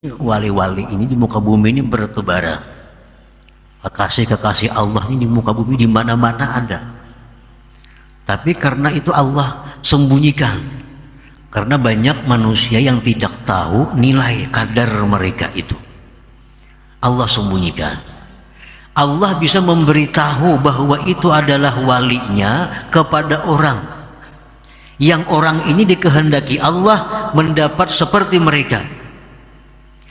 Wali-wali ini di muka bumi ini bertebaran. Kekasih-kekasih Allah ini di muka bumi di mana-mana ada. Tapi karena itu Allah sembunyikan. Karena banyak manusia yang tidak tahu nilai kadar mereka itu. Allah sembunyikan. Allah bisa memberitahu bahwa itu adalah walinya kepada orang. Yang orang ini dikehendaki Allah mendapat seperti mereka.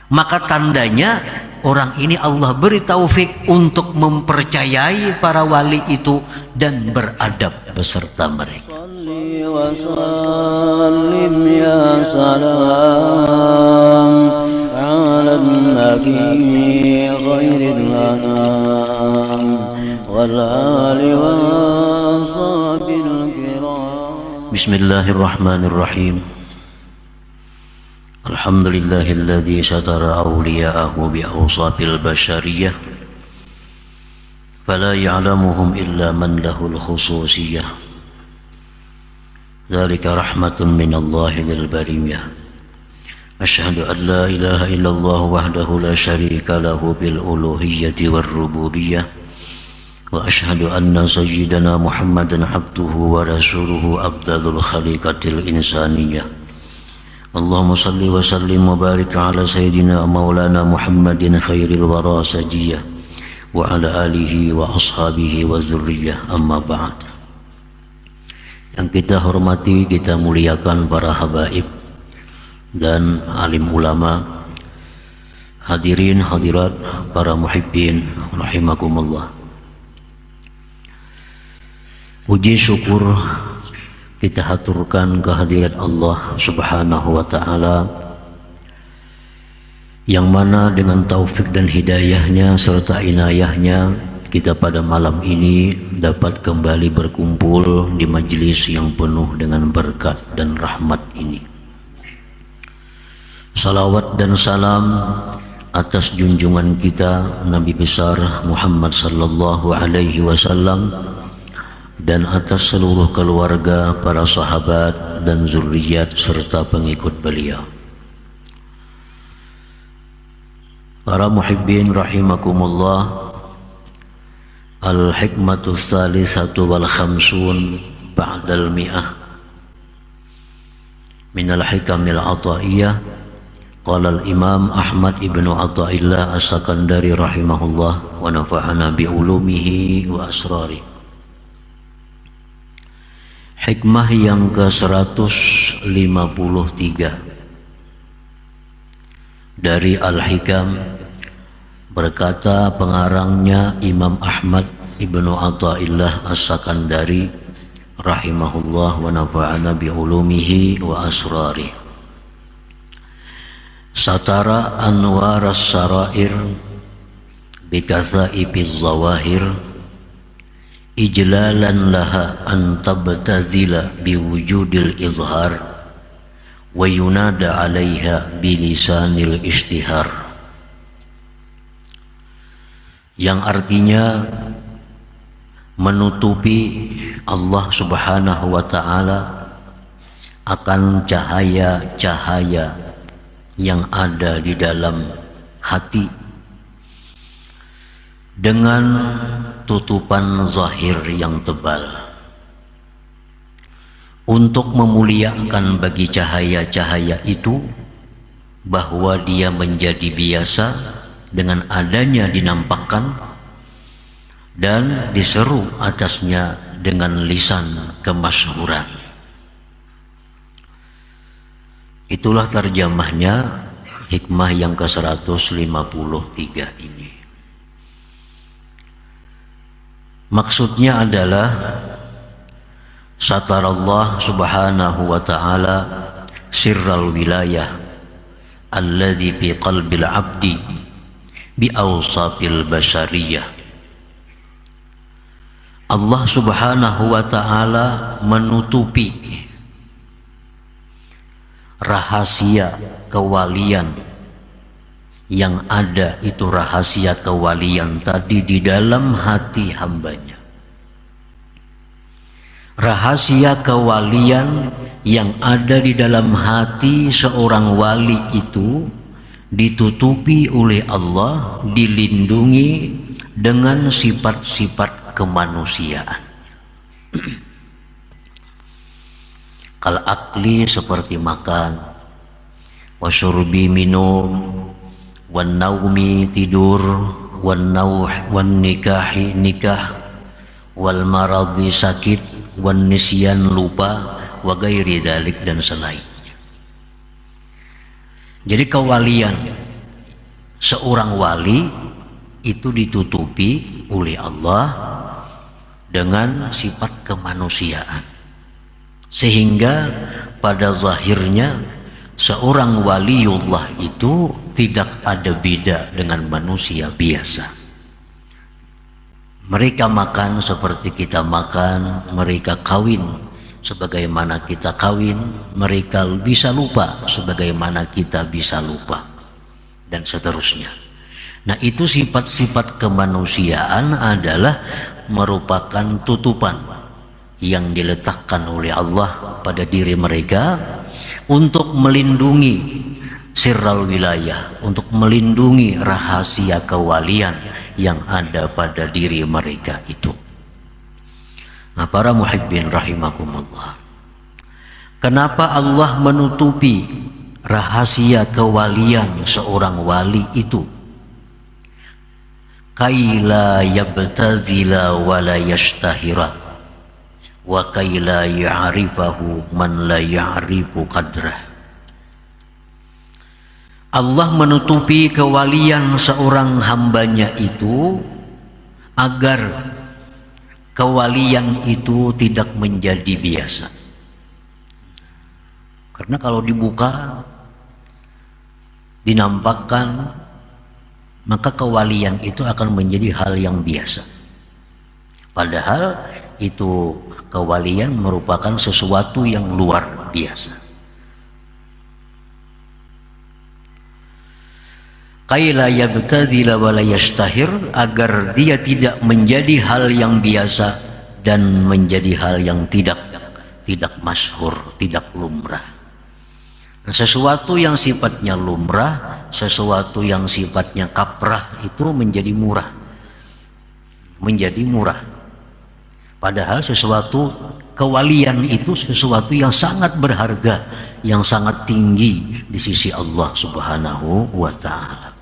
Maka tandanya orang ini Allah beri taufik untuk mempercayai para wali itu dan beradab beserta mereka. Bismillahirrahmanirrahim. Alhamdulillahilladzi satara awliya'ahu bi'awsatil bashariyah fala ya'lamuhum illa man lahul khususiyah. Dzalika rahmatun minallahi lil bariyah. Asyhadu an la ilaha illallah wahdahu la syarika lahu bil uluhiyyati war rububiyyah wa asyhadu anna sayyidana Muhammadan abduhu wa rasuluhu afdalul khaliqatil insaniyah. Allahumma salli wa sallim wa barik ala sayyidina maulana Muhammadin khairil wara sajiyah wa ala alihi wa ashabihi wa zurriyah, amma ba'd. Yang kita hormati, kita muliakan para habaib dan alim ulama, hadirin hadirat, para muhibbin rahimakumullah. Puji syukur kita haturkan kehadirat Allah Subhanahu wa ta'ala, yang mana dengan taufik dan hidayahnya serta inayahnya kita pada malam ini dapat kembali berkumpul di majelis yang penuh dengan berkat dan rahmat ini. Salawat dan salam atas junjungan kita Nabi besar Muhammad sallallahu alaihi wasallam dan atas seluruh keluarga, para sahabat dan zuriat serta pengikut beliau. Para muhibbin rahimakumullah, al-hikmatu salisatu wal khamsun ba'dal mi'ah minal hikamil ataiyah. Qala al-imam Ahmad ibnu Athaillah as-Sakandari rahimahullah wa nafa'ana bi ulumihi wa asrari. Hikmah yang ke-153 dari Al-Hikam, berkata pengarangnya Imam Ahmad ibnu Athaillah as-Sakandari rahimahullah wa nafa'ana bi ulumihi wa asrari. Satara anwaras sarair bikatha'ibiz zawahir ijlalan laha an tabtazila biwujudil izhar wa yunada alaiha bilisanil istihar, yang artinya menutupi Allah Subhanahu wa ta'ala akan cahaya-cahaya yang ada di dalam hati dengan tutupan zahir yang tebal, untuk memuliakan bagi cahaya-cahaya itu bahwa dia menjadi biasa dengan adanya dinampakkan dan diseru atasnya dengan lisan kemasyhuran. Itulah terjemahnya hikmah yang ke-153 ini. Maksudnya adalah satarallah subhanahu wa ta'ala sirral wilayah alladhi bi qalbil abdi bi awsafil bashariyah. Allah subhanahu wa ta'ala menutupi rahasia kewalian yang ada, itu rahasia kewalian tadi di dalam hati hambanya. Rahasia kewalian yang ada di dalam hati seorang wali itu ditutupi oleh Allah, dilindungi dengan sifat-sifat kemanusiaan. Kal akli seperti makan, wasyurbi minum, wan naumi tidur, wan nauh wan nikahi nikah, wal maradi sakit, wan nisyan lupa, wa gairi dalik dan selainnya. Jadi kewalian seorang wali itu ditutupi oleh Allah dengan sifat kemanusiaan, sehingga pada zahirnya seorang waliullah itu tidak ada beda dengan manusia biasa. Mereka makan seperti kita makan, mereka kawin sebagaimana kita kawin, mereka bisa lupa sebagaimana kita bisa lupa, dan seterusnya. Nah, itu sifat-sifat kemanusiaan adalah merupakan tutupan yang diletakkan oleh Allah pada diri mereka untuk melindungi sirral wilayah, untuk melindungi rahasia kewalian yang ada pada diri mereka itu. Nah, para muhibbin rahimakumullah, kenapa Allah menutupi rahasia kewalian seorang wali itu? Kaila yabtazila wa la yashtahira wa kaila ya'rifahu man la ya'rifu qadrah. Allah menutupi kewalian seorang hambanya itu agar kewalian itu tidak menjadi biasa. Karena kalau dibuka, dinampakkan, maka kewalian itu akan menjadi hal yang biasa. Padahal itu kewalian merupakan sesuatu yang luar biasa. Kaila yabtadila wa la yashtahir, agar dia tidak menjadi hal yang biasa dan menjadi hal yang tidak masyhur, tidak lumrah. Nah, sesuatu yang sifatnya lumrah, sesuatu yang sifatnya kaprah itu menjadi murah. Menjadi murah. Padahal sesuatu kewalian itu sesuatu yang sangat berharga, yang sangat tinggi di sisi Allah Subhanahu wa ta'ala.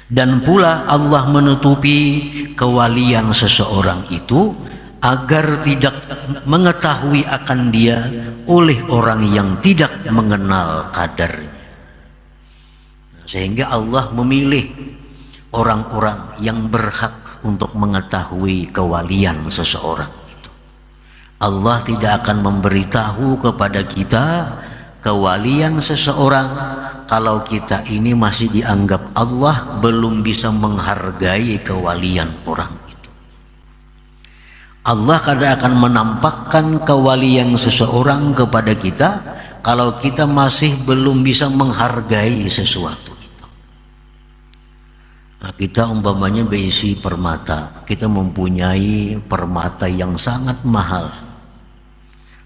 Dan pula Allah menutupi kewalian seseorang itu agar tidak mengetahui akan dia oleh orang yang tidak mengenal kadarnya. Sehingga Allah memilih orang-orang yang berhak untuk mengetahui kewalian seseorang itu. Allah tidak akan memberitahu kepada kita kewalian seseorang kalau kita ini masih dianggap Allah belum bisa menghargai kewalian orang itu. Allah kadang akan menampakkan kewalian seseorang kepada kita kalau kita masih belum bisa menghargai sesuatu itu. Nah, kita umpamanya berisi permata, kita mempunyai permata yang sangat mahal.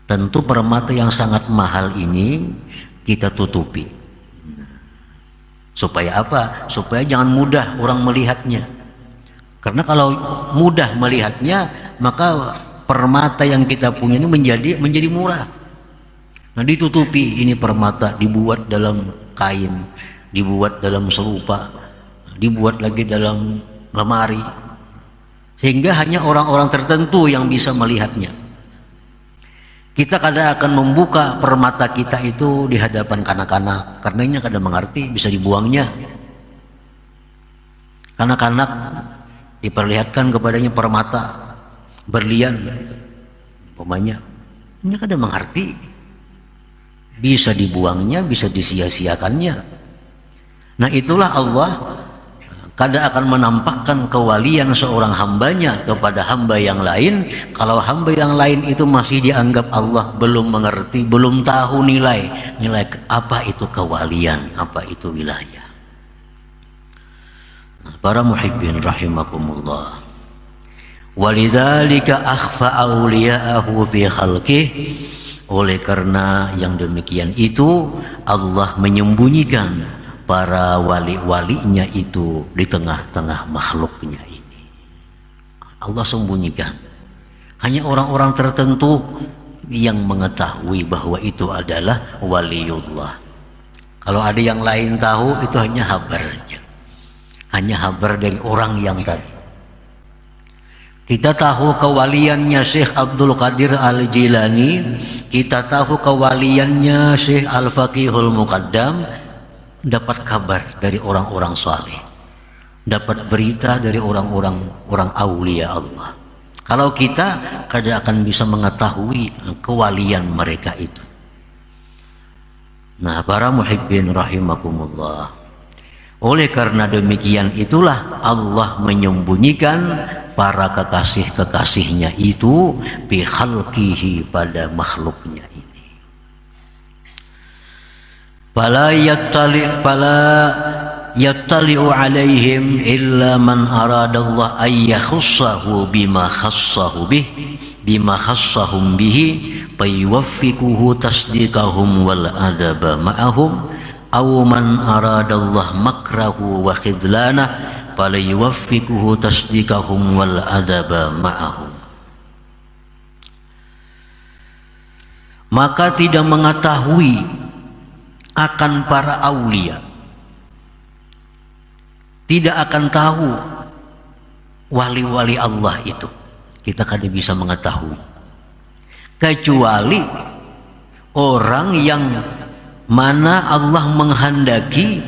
Tentu permata yang sangat mahal ini kita tutupi. Supaya apa? Supaya jangan mudah orang melihatnya. Karena kalau mudah melihatnya, maka permata yang kita punya ini menjadi murah. Nah, ditutupi, ini permata dibuat dalam kain, dibuat dalam serupa, dibuat lagi dalam lemari, sehingga hanya orang-orang tertentu yang bisa melihatnya. Kita kadang akan membuka permata kita itu di hadapan kanak-kanak, karena ini kadang mengerti, bisa dibuangnya. Kanak-kanak diperlihatkan kepadanya permata berlian, umpamanya, ini kadang mengerti, bisa dibuangnya, bisa disia-siakannya. Nah, itulah Allah kadang akan menampakkan kewalian seorang hambanya kepada hamba yang lain kalau hamba yang lain itu masih dianggap Allah belum mengerti, belum tahu nilai apa itu kewalian, apa itu wilayah. Nah, para muhibbin rahimakumullah, walidzalika akhfa awliya'ahu fi khalqih, oleh karena yang demikian itu Allah menyembunyikan para wali-walinya itu di tengah-tengah makhluknya ini. Allah sembunyikan. Hanya orang-orang tertentu yang mengetahui bahwa itu adalah waliullah. Kalau ada yang lain tahu, itu hanya habarnya. Hanya habar dari orang yang tadi. Kita tahu kewaliannya Syekh Abdul Qadir Al-Jilani, kita tahu kewaliannya Syekh Al-Faqihul Muqaddam, dapat kabar dari orang-orang saleh, dapat berita dari orang aulia Allah. Kalau kita kada akan bisa mengetahui kewalian mereka itu. Nah, para muhibbin rahimakumullah, oleh karena demikian itulah Allah menyembunyikan para kekasih-kekasihnya itu bi khalqihi, pada makhluknya ini. Fala yattali'u alaihim illa man aradallah ay yakhussahu bima khassahum bihi fayuwaffiquhu tasdiqahum wal adaba ma'ahum aw man aradallah makrahu wa khidlanah fala yuwaffiquhu tasdiqahum wal adaba ma'ahum. Maka tidak mengetahui akan para aulia, tidak akan tahu wali-wali Allah itu, kita kada bisa mengetahui kecuali orang yang mana Allah menghendaki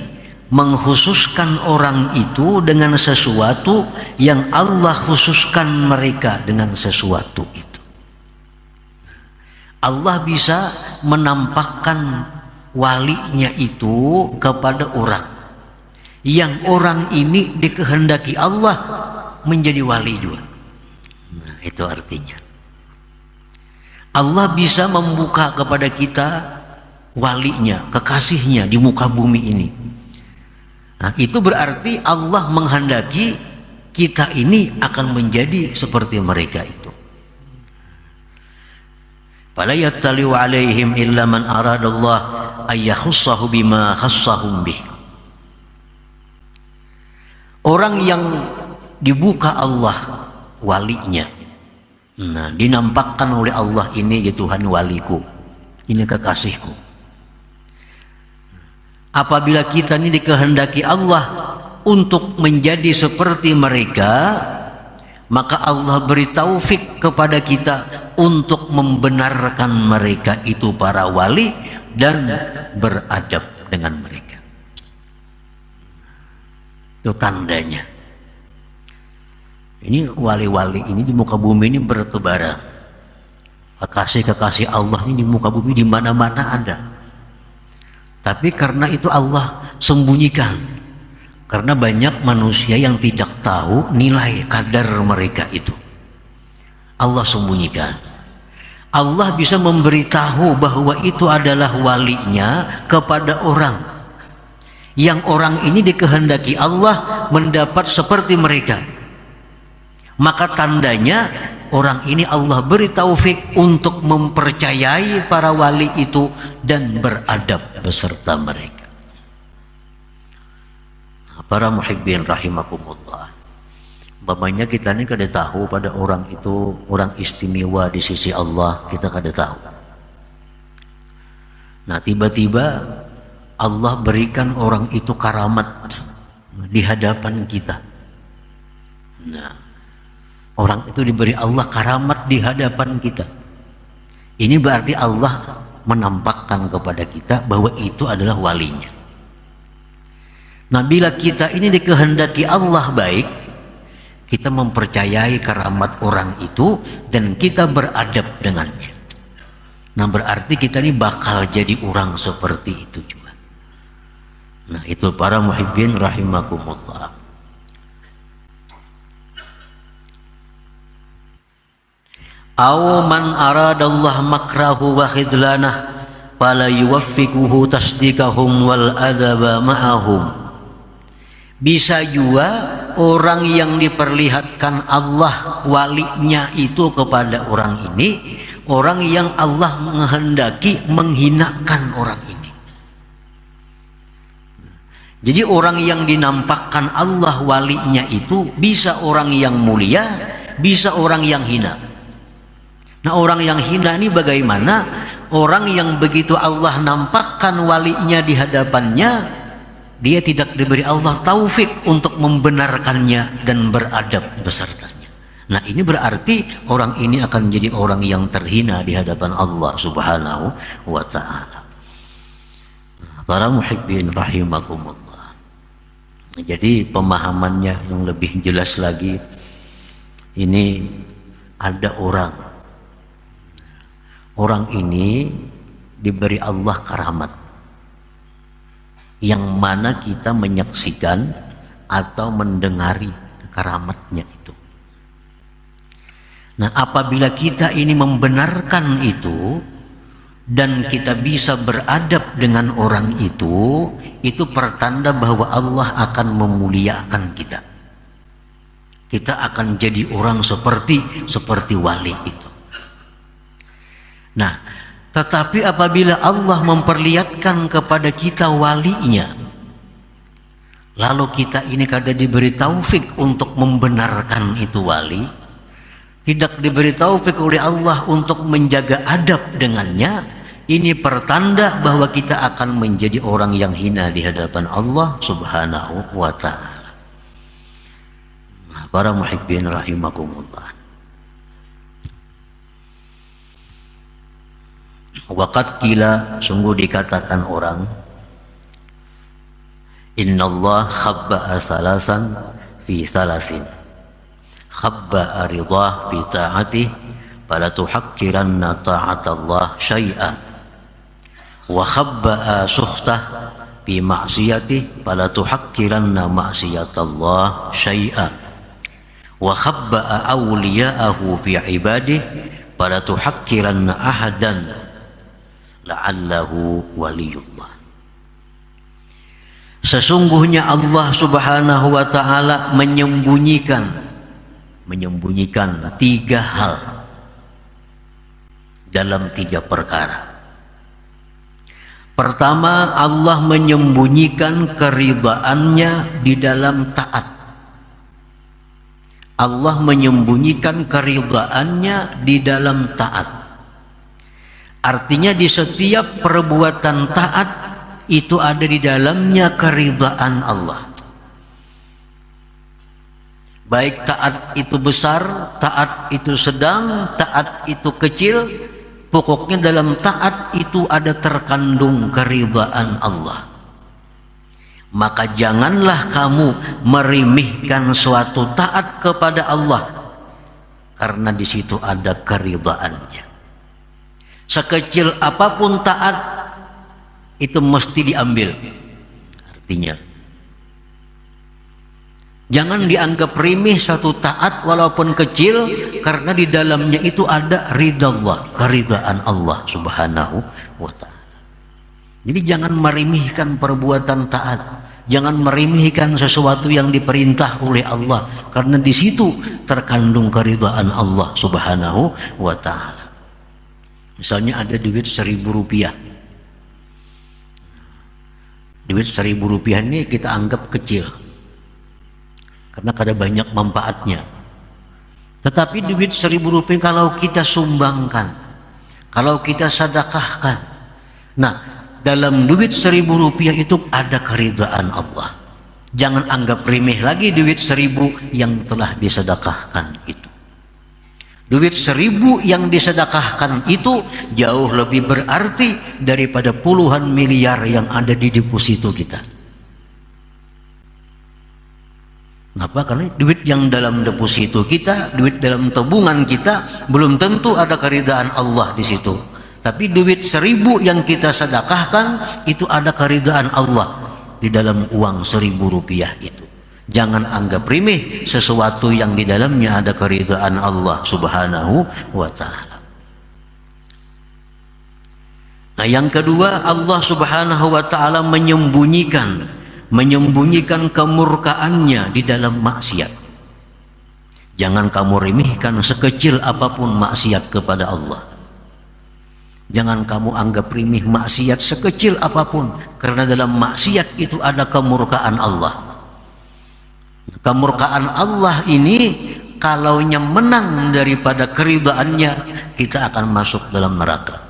mengkhususkan orang itu dengan sesuatu yang Allah khususkan mereka dengan sesuatu itu. Allah bisa menampakkan walinya itu kepada orang yang orang ini dikehendaki Allah menjadi wali juga. Nah, itu artinya Allah bisa membuka kepada kita walinya, kekasihnya di muka bumi ini. Nah, itu berarti Allah menghendaki kita ini akan menjadi seperti mereka itu. Fala yattali'u alaihim illa man aradallah ay yakhussahu bima khassahum bih. Orang yang dibuka Allah walinya, nah, dinampakkan oleh Allah, ini ya Tuhan waliku, ini kekasihku. Apabila kita ini dikehendaki Allah untuk menjadi seperti mereka, maka Allah beri taufik kepada kita untuk membenarkan mereka itu para wali dan beradab dengan mereka. Itu tandanya. Ini wali-wali ini di muka bumi ini bertebaran. Kekasih-kekasih Allah ini di muka bumi di mana-mana ada. Tapi karena itu Allah sembunyikan. Karena banyak manusia yang tidak tahu nilai kadar mereka itu. Allah sembunyikan. Allah bisa memberitahu bahwa itu adalah walinya kepada orang yang orang ini dikehendaki Allah mendapat seperti mereka. Maka tandanya orang ini Allah beri taufik untuk mempercayai para wali itu dan beradab beserta mereka. Para muhibbin rahimakumullah, umpamanya kita ini kada tahu pada orang itu orang istimewa di sisi Allah, kita kada tahu. Nah, tiba-tiba Allah berikan orang itu karamat di hadapan kita. Nah, orang itu diberi Allah karamat di hadapan kita. Ini berarti Allah menampakkan kepada kita bahwa itu adalah walinya. Nah, bila kita ini dikehendaki Allah baik, kita mempercayai karamat orang itu dan kita beradab dengannya. Nah, berarti kita ini bakal jadi orang seperti itu juga. Nah, itu para muhibbin rahimakumullah. Aw man aradallah makrahu wa khidlanah fala yuwaffiquhu tasdiqahum wal adaba ma'ahum. Bisa juga orang yang diperlihatkan Allah walinya itu kepada orang ini, orang yang Allah menghendaki menghinakan orang ini. Jadi orang yang dinampakkan Allah walinya itu bisa orang yang mulia, bisa orang yang hina. Nah, orang yang hina ini bagaimana? Orang yang begitu Allah nampakkan walinya di hadapannya, dia tidak diberi Allah taufik untuk membenarkannya dan beradab besertanya. Nah, ini berarti orang ini akan jadi orang yang terhina di hadapan Allah Subhanahu wa ta'ala. Para muhibbin rahimakumullah. Jadi pemahamannya yang lebih jelas lagi, ini ada orang ini diberi Allah karamat yang mana kita menyaksikan atau mendengari karamatnya itu. Nah, apabila kita ini membenarkan itu dan kita bisa beradab dengan orang itu pertanda bahwa Allah akan memuliakan kita. Kita akan jadi orang seperti wali itu. Nah, tetapi apabila Allah memperlihatkan kepada kita walinya, lalu kita ini kada diberi taufik untuk membenarkan itu wali, tidak diberi taufik oleh Allah untuk menjaga adab dengannya, ini pertanda bahwa kita akan menjadi orang yang hina di hadapan Allah Subhanahu wa ta'ala. Para muhibbin rahimakumullah. Waqad qila, sungguh dikatakan orang, innallah khabba'a salasan fi salasin, khabba'a ridah fi ta'atih, fala tuhakkiranna ta'atallah syai'an, wa khabba'a sukhtah fi ma'siyatih, fala tuhakkiranna ma'siyatallah syai'an, wa khabba'a awliya'ahu fi ibadih, fala tuhakkiranna ahadan la'allahu waliyullah. Sesungguhnya Allah Subhanahu wa ta'ala menyembunyikan tiga hal dalam tiga perkara. Pertama, Allah menyembunyikan keridhaannya di dalam taat. Allah menyembunyikan keridhaannya di dalam taat. Artinya di setiap perbuatan taat itu ada di dalamnya keridhaan Allah. Baik taat itu besar, taat itu sedang, taat itu kecil, pokoknya dalam taat itu ada terkandung keridhaan Allah. Maka janganlah kamu meremehkan suatu taat kepada Allah, karena di situ ada keridhaannya. Sekecil apapun taat itu mesti diambil. Artinya jangan dianggap remeh satu taat walaupun kecil, karena di dalamnya itu ada ridha Allah, keridhaan Allah Subhanahu wa ta'ala. Jadi jangan meremehkan perbuatan taat, jangan meremehkan sesuatu yang diperintah oleh Allah, karena di situ terkandung keridhaan Allah Subhanahu wa ta'ala. Misalnya ada duit 1.000 rupiah. Duit 1.000 rupiah ini kita anggap kecil karena kada banyak manfaatnya. Tetapi duit 1.000 rupiah kalau kita sumbangkan, kalau kita sedekahkan, nah dalam duit 1.000 rupiah itu ada keridhaan Allah. Jangan anggap remeh lagi duit 1.000 yang telah disedekahkan itu. Duit 1.000 yang disedekahkan itu jauh lebih berarti daripada puluhan miliar yang ada di deposito kita. Kenapa? Karena duit yang dalam deposito kita, duit dalam tabungan kita, belum tentu ada keridhaan Allah di situ. Tapi duit 1.000 yang kita sedekahkan itu ada keridhaan Allah di dalam uang 1.000 rupiah itu. Jangan anggap remeh sesuatu yang di dalamnya ada keridhaan Allah Subhanahu wa ta'ala. Nah, yang kedua, Allah Subhanahu wa ta'ala menyembunyikan kemurkaannya di dalam maksiat. Jangan kamu remehkan sekecil apapun maksiat kepada Allah. Jangan kamu anggap remeh maksiat sekecil apapun, karena dalam maksiat itu ada kemurkaan Allah. Kemurkaan Allah ini kalaunya menang daripada keridhaannya, kita akan masuk dalam neraka.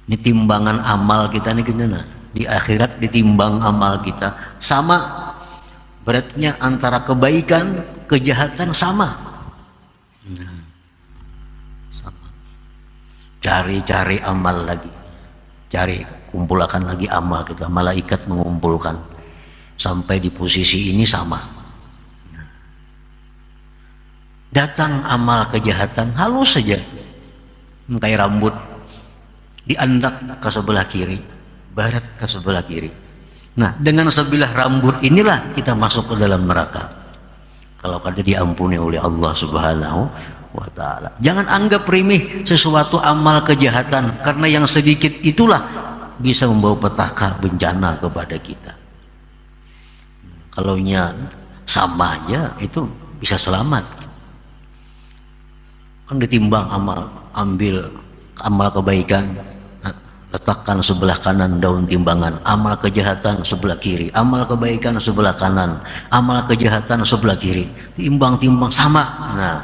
Ini timbangan amal kita nih gimana? Di akhirat ditimbang amal kita sama beratnya antara kebaikan kejahatan sama. Sama. Cari amal lagi, kumpulkan lagi amal kita. Malaikat mengumpulkan sampai di posisi ini sama. Datang amal kejahatan halus saja, kayak rambut diandak ke sebelah kiri, barat ke sebelah kiri. Nah, dengan sebilah rambut inilah kita masuk ke dalam neraka, kalau kada diampuni oleh Allah Subhanahu wa ta'ala. Jangan anggap remeh sesuatu amal kejahatan, karena yang sedikit itulah bisa membawa petaka bencana kepada kita. Kalau nya sama aja itu bisa selamat. Kan ditimbang amal, ambil amal kebaikan, letakkan sebelah kanan daun timbangan, amal kejahatan sebelah kiri, amal kebaikan sebelah kanan, amal kejahatan sebelah kiri, timbang sama. Nah,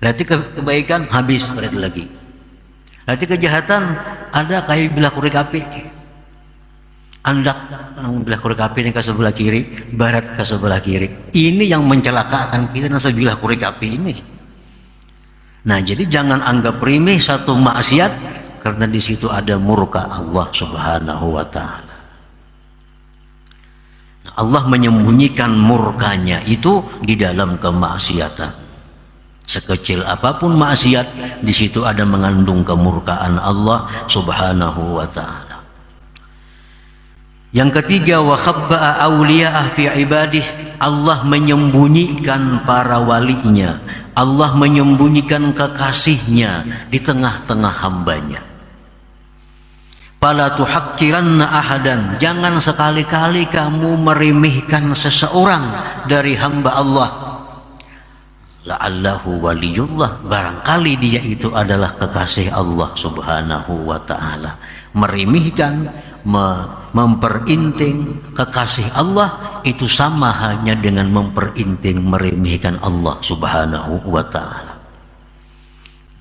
berarti kebaikan habis, berarti lagi. Berarti kejahatan ada kayak bilah korek api, andak bilah korek api ini ke sebelah kiri, barat ke sebelah kiri. Ini yang mencelakakan kita nasa bilah korek api ini. Nah, jadi jangan anggap remeh satu maksiat, karena di situ ada murka Allah Subhanahu wa ta'ala. Nah, Allah menyembunyikan murkanya itu di dalam kemaksiatan. Sekecil apapun maksiat, di situ ada mengandung kemurkaan Allah Subhanahu wa ta'ala. Yang ketiga, wa khabba'a awliya'ah fi ibadih, Allah menyembunyikan para walinya, Allah menyembunyikan kekasihnya di tengah-tengah hambanya. Fala tuhakkiranna ahadan, jangan sekali-kali kamu meremehkan seseorang dari hamba Allah. La'allahu waliyullah, barangkali dia itu adalah kekasih Allah Subhanahu wa ta'ala. Meremehkan, memperinting kekasih Allah itu sama hanya dengan memperinting, meremehkan Allah Subhanahu wa ta'ala.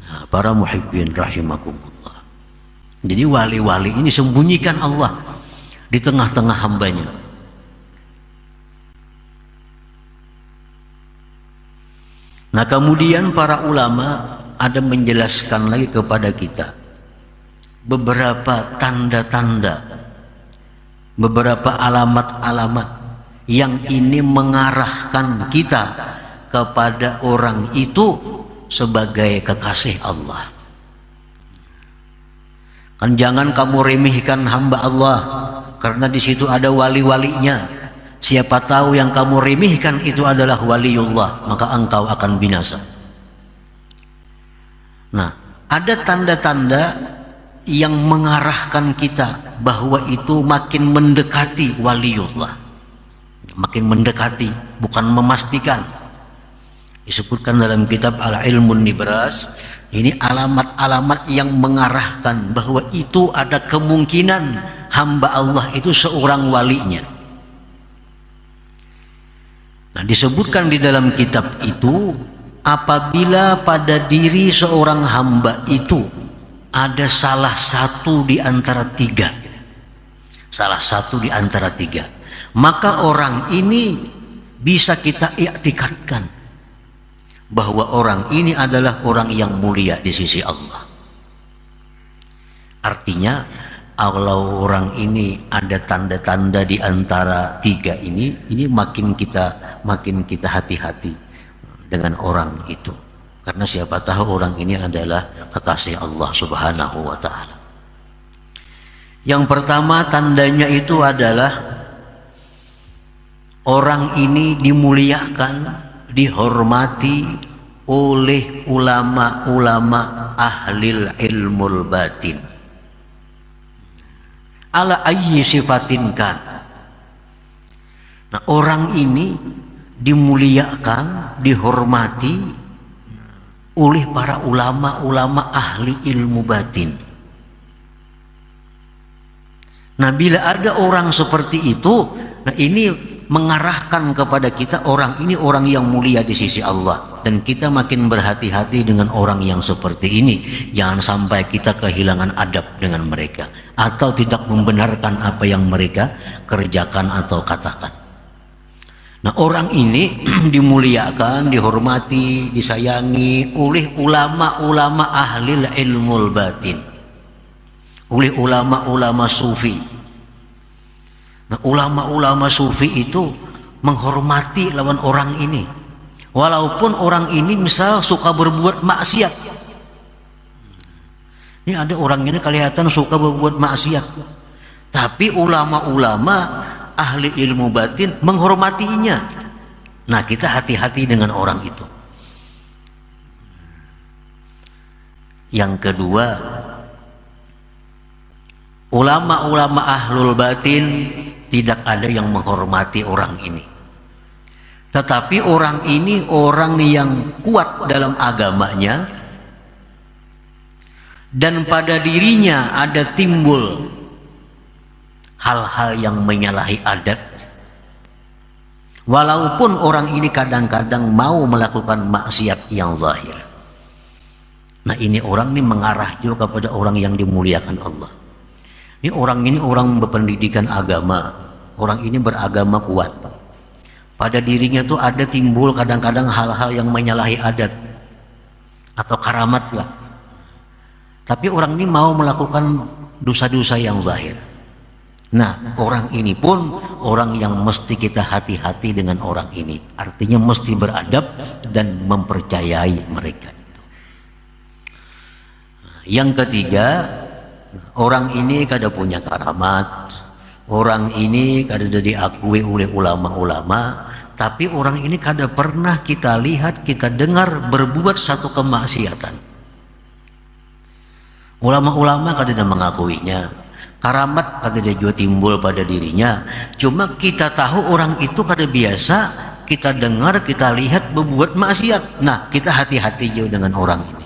Nah, para muhibbin rahimakumullah, jadi wali-wali ini sembunyikan Allah di tengah-tengah hambanya. Nah, kemudian para ulama ada menjelaskan lagi kepada kita beberapa tanda-tanda, beberapa alamat-alamat yang ini mengarahkan kita kepada orang itu sebagai kekasih Allah. Kan jangan kamu remehkan hamba Allah, karena di situ ada wali-walinya. Siapa tahu yang kamu remehkan itu adalah waliullah, maka engkau akan binasa. Nah, ada tanda-tanda yang mengarahkan kita bahwa itu makin mendekati waliullah, makin mendekati, bukan memastikan. Disebutkan dalam kitab Al-Ilmun Nibras, ini alamat-alamat yang mengarahkan bahwa itu ada kemungkinan hamba Allah itu seorang walinya. Nah, disebutkan di dalam kitab itu, apabila pada diri seorang hamba itu ada salah satu di antara tiga, maka orang ini bisa kita iktikadkan bahwa orang ini adalah orang yang mulia di sisi Allah. Artinya, kalau orang ini ada tanda-tanda di antara tiga ini makin kita hati-hati dengan orang itu, karena siapa tahu orang ini adalah kekasih Allah Subhanahu wa ta'ala. Yang pertama tandanya itu adalah orang ini dimuliakan, dihormati oleh ulama-ulama ahlil ilmul batin, ala ayyi sifatin kan. Nah, orang ini dimuliakan, dihormati oleh para ulama-ulama ahli ilmu batin. Nah, bila ada orang seperti itu, nah ini mengarahkan kepada kita orang ini orang yang mulia di sisi Allah, dan kita makin berhati-hati dengan orang yang seperti ini. Jangan sampai kita kehilangan adab dengan mereka atau tidak membenarkan apa yang mereka kerjakan atau katakan. Nah, orang ini dimuliakan, dihormati, disayangi oleh ulama-ulama ahli ilmu batin, oleh ulama-ulama sufi. Nah, ulama-ulama sufi itu menghormati lawan orang ini, walaupun orang ini misal suka berbuat maksiat. Ini ada orang ini kelihatan suka berbuat maksiat, tapi ulama-ulama ahli ilmu batin menghormatinya. Nah, kita hati-hati dengan orang itu. Yang kedua, ulama-ulama ahlul batin tidak ada yang menghormati orang ini, tetapi orang ini orang yang kuat dalam agamanya, dan pada dirinya ada timbul hal-hal yang menyalahi adat, walaupun orang ini kadang-kadang mau melakukan maksiat yang zahir. Nah, ini orang ini mengarah juga kepada orang yang dimuliakan Allah. Ini orang berpendidikan agama, orang ini beragama kuat. Pada dirinya tuh ada timbul kadang-kadang hal-hal yang menyalahi adat atau karamat lah. Tapi orang ini mau melakukan dosa-dosa yang zahir. Nah, orang ini pun orang yang mesti kita hati-hati dengan orang ini. Artinya mesti beradab dan mempercayai mereka itu. Yang ketiga, orang ini kada punya karamat, orang ini kada diakui oleh ulama-ulama, tapi orang ini kada pernah kita lihat, kita dengar berbuat satu kemaksiatan. Ulama-ulama kada mengakuinya, karamat kada juga timbul pada dirinya. Cuma kita tahu orang itu kada biasa, kita dengar, kita lihat berbuat maksiat. Nah, kita hati-hati juga dengan orang ini,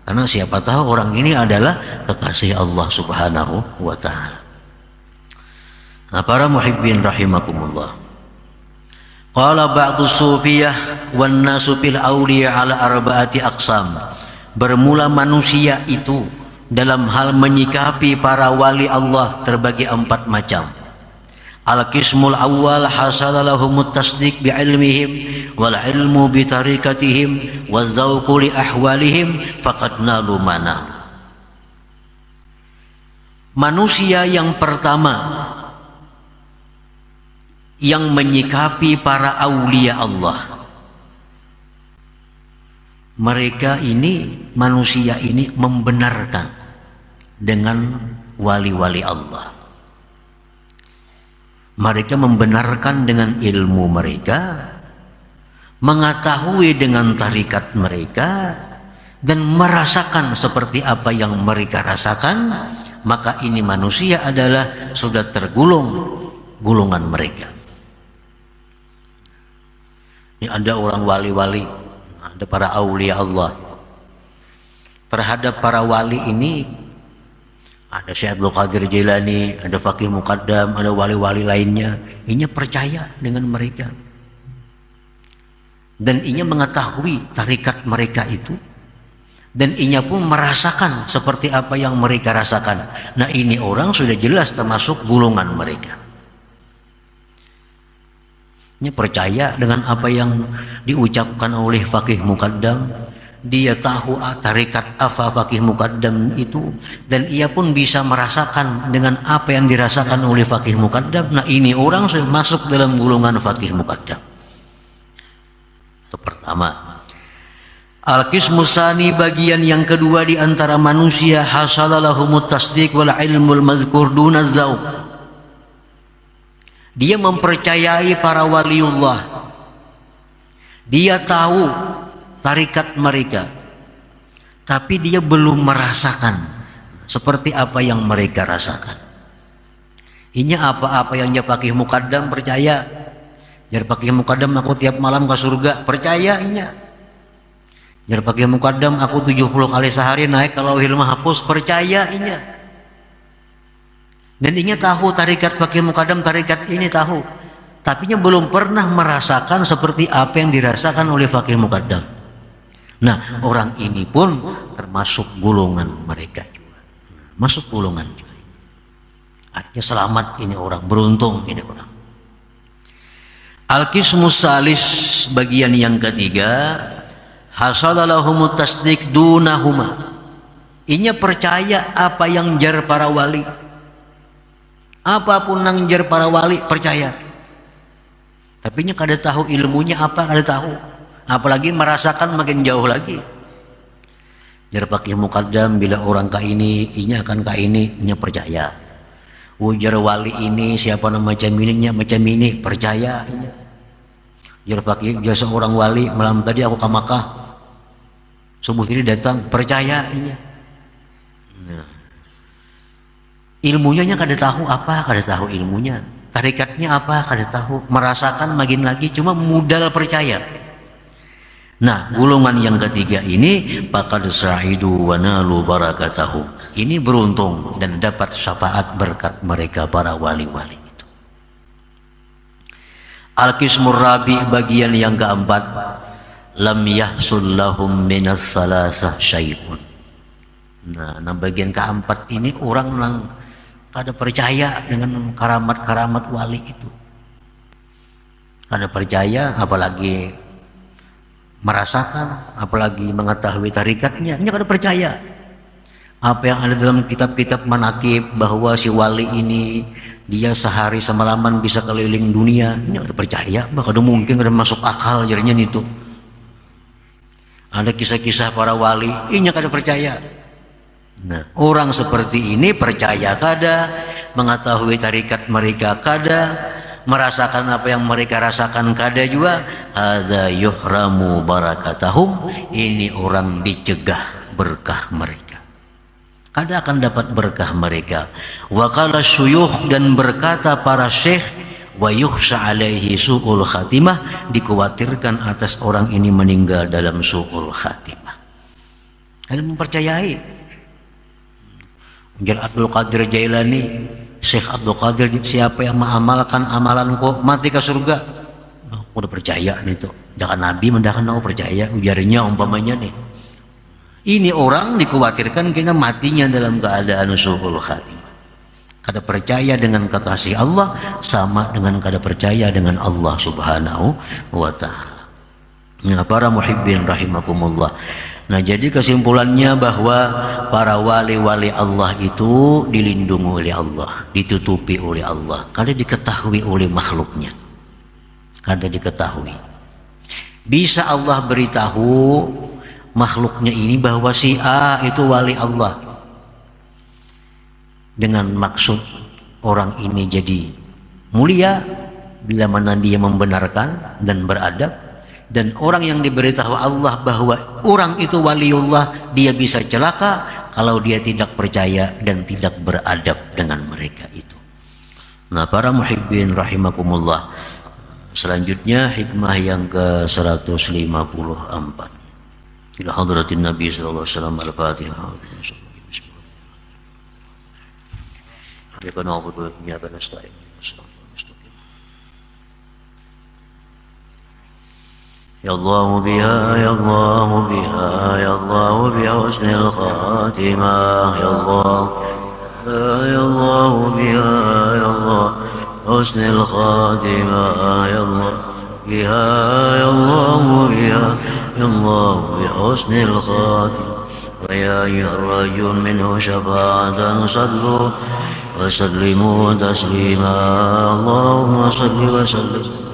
karena siapa tahu orang ini adalah kekasih Allah Subhanahu wa ta'ala. Nah, para muhibbin rahimakumullah, qala ba'du sufiyah wan nasu fil awliya ala arba'ati aqsam. Bermula manusia itu dalam hal menyikapi para wali Allah terbagi 4 macam. Al-qismul awwal hasala lahumut tasdiq bi ilmihim wal ilmu bi tariqatihim waz zawqu li ahwalihim faqad nalu mana. Manusia yang pertama yang menyikapi para aulia Allah, mereka ini, manusia ini membenarkan dengan wali-wali Allah. Mereka membenarkan dengan ilmu mereka, mengetahui dengan tarikat mereka, dan merasakan seperti apa yang mereka rasakan. Maka ini manusia adalah sudah tergolong golongan mereka. Ini ada orang wali-wali, ada para aulia Allah. Terhadap para wali ini ada Syekh Abdul Qadir Jilani, ada Faqih Muqaddam, ada wali-wali lainnya. Inya percaya dengan mereka, dan inya mengetahui tarikat mereka itu, dan inya pun merasakan seperti apa yang mereka rasakan. Nah, ini orang sudah jelas termasuk golongan mereka. Inya percaya dengan apa yang diucapkan oleh Faqih Muqaddam. Dia tahu tarikat apa Faqih Muqaddam itu, dan ia pun bisa merasakan dengan apa yang dirasakan oleh Faqih Muqaddam. Nah, ini orang sudah masuk dalam golongan Faqih Muqaddam. Itu pertama. Al-qismus tsani, bagian yang kedua di antara manusia, hasalalahumut tasdiq wal ilmul mazkur duna dzauq. Dia mempercayai para waliullah, dia tahu tarikat mereka, tapi dia belum merasakan seperti apa yang mereka rasakan. Ini apa-apa yang dia Faqih Muqaddam percaya. Jadi Faqih Muqaddam aku tiap malam ke surga, percayanya. Jar pakai mukaddam aku 70 kali sehari naik ke Lauhil Mahfuz, percaya inya. Dan inya tahu tarikat pakai mukaddam, tarikat ini tahu. Tapi nya belum pernah merasakan seperti apa yang dirasakan oleh pakai mukaddam. Nah, orang ini pun termasuk golongan mereka juga. Masuk golongan juga. Artinya selamat ini orang, beruntung ini orang. Al-qismus salis, bagian yang ketiga, hasalalahumut tasdik dunahuma. Inya percaya apa yang jar para wali. Apapun yang jar para wali percaya. Tapi nya kada tahu ilmunya apa, kada tahu. Apalagi merasakan makin jauh lagi. Jar pakai mukaddam bila orang ka ini, inya akan ka ini, inya percaya. Ujar wali ini siapa nama macam ini percaya. Jar pakai jasa orang wali malam tadi aku ke Makkah, subuh ini datang, percaya. Nah, ilmunya kada tahu apa, kada tahu ilmunya, tarikatnya apa, kada tahu, merasakan makin lagi cuma modal percaya. Nah, golongan yang ketiga ini faqad sa'idu wa nalu barakatahu. Ini beruntung dan dapat syafaat berkat mereka para wali-wali itu. Al-qismur rabi, bagian yang keempat, lam yahsul lahum minas salasah syai'un. Nah, bagian keempat ini orang yang kada percaya dengan karamat-karamat wali itu. Kada percaya, apalagi merasakan, apalagi mengetahui tarikatnya, ini kada percaya. Apa yang ada dalam kitab-kitab manakib bahwa si wali ini dia sehari semalaman bisa keliling dunia, ini kada percaya, kada mungkin, kada masuk akal jadinya itu. Ada kisah-kisah para wali, ini kada percaya. Nah, orang seperti ini percaya kada, mengetahui tarikat mereka kada, merasakan apa yang mereka rasakan kada juga. Hadza yuhramu barakatahum, ini orang dicegah berkah mereka, kada akan dapat berkah mereka. Wa qala syuyukh, dan berkata para syekh, wa yukhsha alaihi su'ul khatimah, dikhawatirkan atas orang ini meninggal dalam su'ul khatimah. Kalian mempercayai Jar Abdul Qadir Jailani, Syekh Abdul Qadir, siapa yang mengamalkan amalanku mati ke surga. Aku udah percaya nih tuh. Jangan Nabi mendakan aku percaya, ujarnya umpamanya nih. Ini orang dikhawatirkan kena matinya dalam keadaan su'ul khatimah. Kada percaya dengan kekasih Allah sama dengan kada percaya dengan Allah Subhanahu wa taala. Nah, para muhibbin rahimakumullah. Nah, jadi kesimpulannya bahwa para wali-wali Allah itu dilindungi oleh Allah, ditutupi oleh Allah, kada diketahui oleh makhluknya, kada diketahui. Bisa Allah beritahu makhluknya ini bahwa si A itu wali Allah, dengan maksud orang ini jadi mulia bila mana dia membenarkan dan beradab. Dan orang yang diberitahu Allah bahwa orang itu waliullah, dia bisa celaka kalau dia tidak percaya dan tidak beradab dengan mereka itu. Nah, para muhibbin rahimakumullah, selanjutnya hikmah yang ke 154 ila hadratin Nabi sallallahu alaihi wasallam. Al-Fatihah. Ya na'budu wa iyyaka nasta'in. Ya Allah biha, ya Allah biha, ya Allah biha husnul khatimah, ya Allah, ya Allah biha, ya Allah husnul khatimah, ya Allah biha, ya Allah biha, ya Allah biha husnul khatimah. Wa ya ayyuhar-rajul minhu syafa'atan sallu wa sallimu taslima. Allahumma salli wa sallim